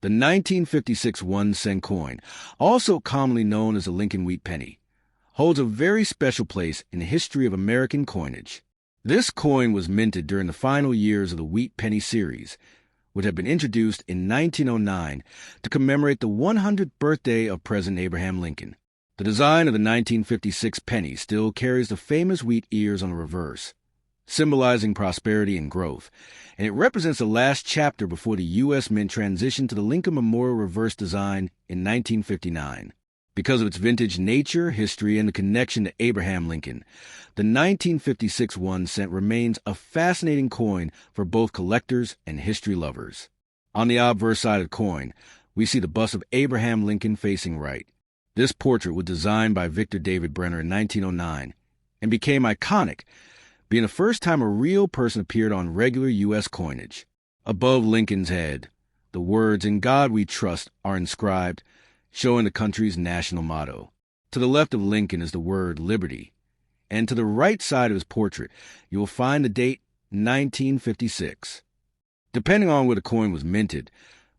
The 1956 1-cent coin, also commonly known as the Lincoln wheat penny, holds a very special place in the history of American coinage. This coin was minted during the final years of the wheat penny series, which had been introduced in 1909 to commemorate the 100th birthday of President Abraham Lincoln. The design of the 1956 penny still carries the famous wheat ears on the reverse, symbolizing prosperity and growth, and it represents the last chapter before the U.S. Mint transitioned to the Lincoln Memorial reverse design in 1959. Because of its vintage nature, history, and the connection to Abraham Lincoln, the 1956 1-cent remains a fascinating coin for both collectors and history lovers. On the obverse side of the coin, we see the bust of Abraham Lincoln facing right. This portrait was designed by Victor David Brenner in 1909 and became iconic, being the first time a real person appeared on regular U.S. coinage. Above Lincoln's head, the words "In God We Trust" are inscribed, showing the country's national motto. To the left of Lincoln is the word "Liberty," and to the right side of his portrait, you will find the date 1956. Depending on where the coin was minted,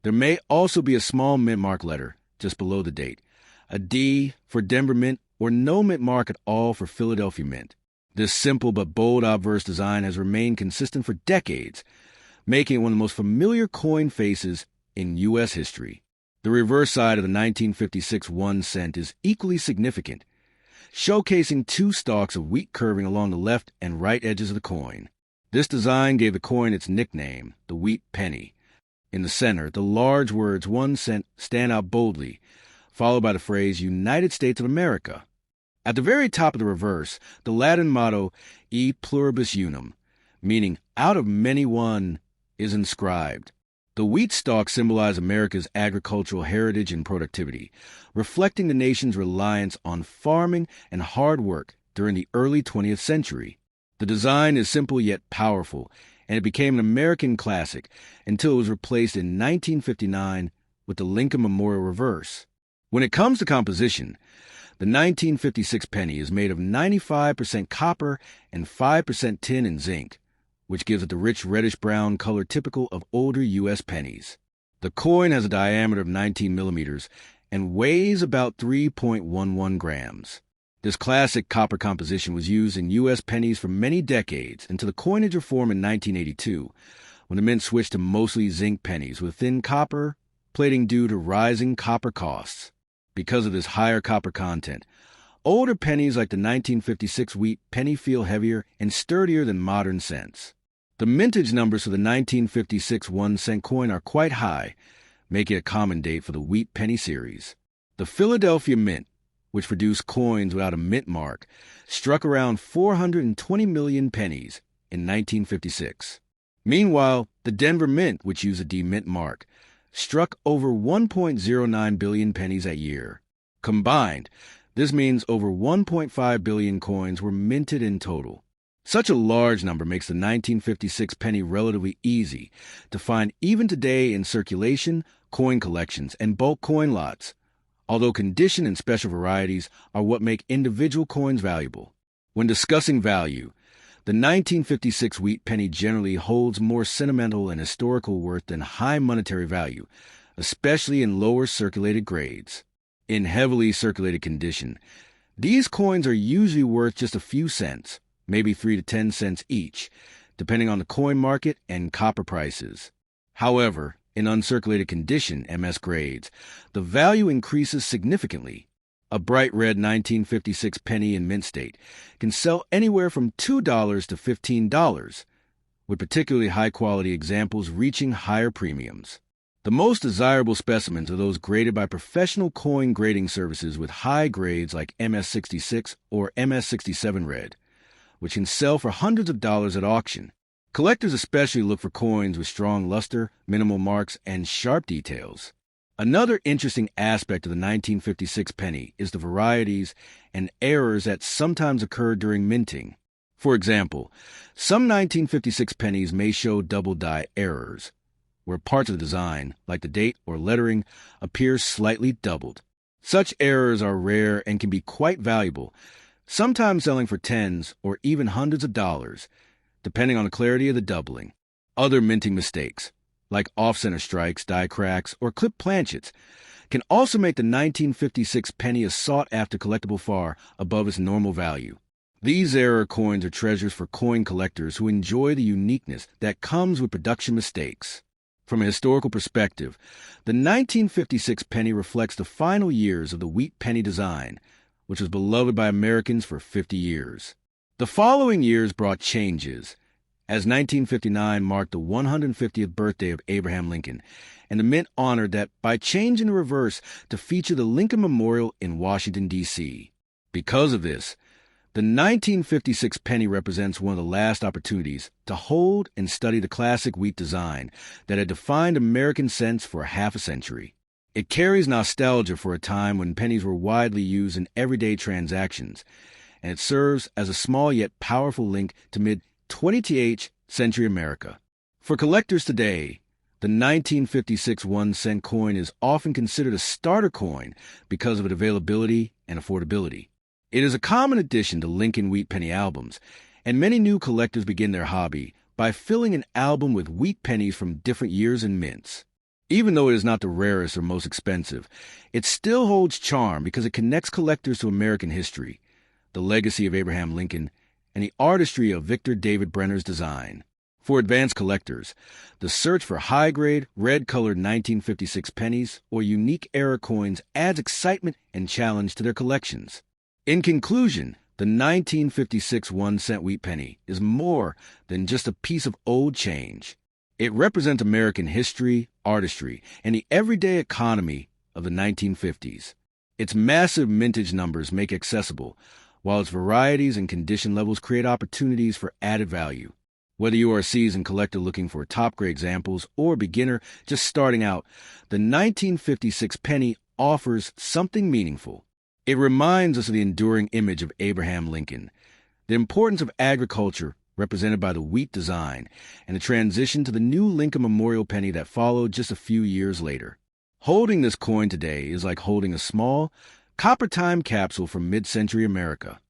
there may also be a small mint mark letter just below the date, a D for Denver Mint, or no mint mark at all for Philadelphia Mint. This simple but bold obverse design has remained consistent for decades, making it one of the most familiar coin faces in U.S. history. The reverse side of the 1956 1-cent is equally significant, showcasing two stalks of wheat curving along the left and right edges of the coin. This design gave the coin its nickname, the wheat penny. In the center, the large words 1 cent stand out boldly, followed by the phrase United States of America. At the very top of the reverse, the Latin motto E pluribus unum, meaning out of many one, is inscribed. The wheat stalk symbolized America's agricultural heritage and productivity, reflecting the nation's reliance on farming and hard work during the early 20th century. The design is simple yet powerful, and it became an American classic until it was replaced in 1959 with the Lincoln Memorial reverse. When it comes to composition, the 1956 penny is made of 95% copper and 5% tin and zinc, which gives it the rich reddish-brown color typical of older U.S. pennies. The coin has a diameter of 19 millimeters and weighs about 3.11 grams. This classic copper composition was used in U.S. pennies for many decades until the coinage reform in 1982, when the mint switched to mostly zinc pennies with thin copper plating due to rising copper costs. Because of this higher copper content, older pennies like the 1956 wheat penny feel heavier and sturdier than modern cents. The mintage numbers for the 1956 1-cent coin are quite high, making it a common date for the wheat penny series. The Philadelphia Mint, which produced coins without a mint mark, struck around 420 million pennies in 1956. Meanwhile, the Denver Mint, which used a D mint mark, struck over 1.09 billion pennies that year. Combined, this means over 1.5 billion coins were minted in total. Such a large number makes the 1956 penny relatively easy to find even today in circulation, coin collections, and bulk coin lots, although condition and special varieties are what make individual coins valuable. When discussing value, the 1956 wheat penny generally holds more sentimental and historical worth than high monetary value, especially in lower circulated grades. In heavily circulated condition, these coins are usually worth just a few cents, maybe 3 to 10 cents each, depending on the coin market and copper prices. However, in uncirculated condition MS grades, the value increases significantly. A bright red 1956 penny in mint state can sell anywhere from $2 to $15, with particularly high-quality examples reaching higher premiums. The most desirable specimens are those graded by professional coin grading services with high grades like MS66 or MS67 red, which can sell for hundreds of dollars at auction. Collectors especially look for coins with strong luster, minimal marks, and sharp details. Another interesting aspect of the 1956 penny is the varieties and errors that sometimes occur during minting. For example, some 1956 pennies may show double die errors, where parts of the design, like the date or lettering, appear slightly doubled. Such errors are rare and can be quite valuable, sometimes selling for tens or even hundreds of dollars, depending on the clarity of the doubling. Other minting mistakes, like off-center strikes, die cracks, or clipped planchets, can also make the 1956 penny a sought-after collectible far above its normal value. These era coins are treasures for coin collectors who enjoy the uniqueness that comes with production mistakes. From a historical perspective, the 1956 penny reflects the final years of the wheat penny design, which was beloved by Americans for 50 years. The following years brought changes, as 1959 marked the 150th birthday of Abraham Lincoln, and the Mint honored that by changing the reverse to feature the Lincoln Memorial in Washington, D.C. Because of this, the 1956 penny represents one of the last opportunities to hold and study the classic wheat design that had defined American cents for half a century. It carries nostalgia for a time when pennies were widely used in everyday transactions, and it serves as a small yet powerful link to mid-20th century America. For collectors today, the 1956 1-cent coin is often considered a starter coin because of its availability and affordability. It is a common addition to Lincoln wheat penny albums, and many new collectors begin their hobby by filling an album with wheat pennies from different years and mints. Even though it is not the rarest or most expensive, it still holds charm because it connects collectors to American history, the legacy of Abraham Lincoln, and the artistry of Victor David Brenner's design. For advanced collectors, the search for high-grade, red-colored 1956 pennies or unique era coins adds excitement and challenge to their collections. In conclusion, the 1956 1-cent wheat penny is more than just a piece of old change. It represents American history, artistry, and the everyday economy of the 1950s. Its massive mintage numbers make it accessible, while its varieties and condition levels create opportunities for added value. Whether you are a seasoned collector looking for top-grade examples or a beginner just starting out, the 1956 penny offers something meaningful. It reminds us of the enduring image of Abraham Lincoln, the importance of agriculture represented by the wheat design, and the transition to the new Lincoln Memorial penny that followed just a few years later. Holding this coin today is like holding a small, copper time capsule from mid-century America.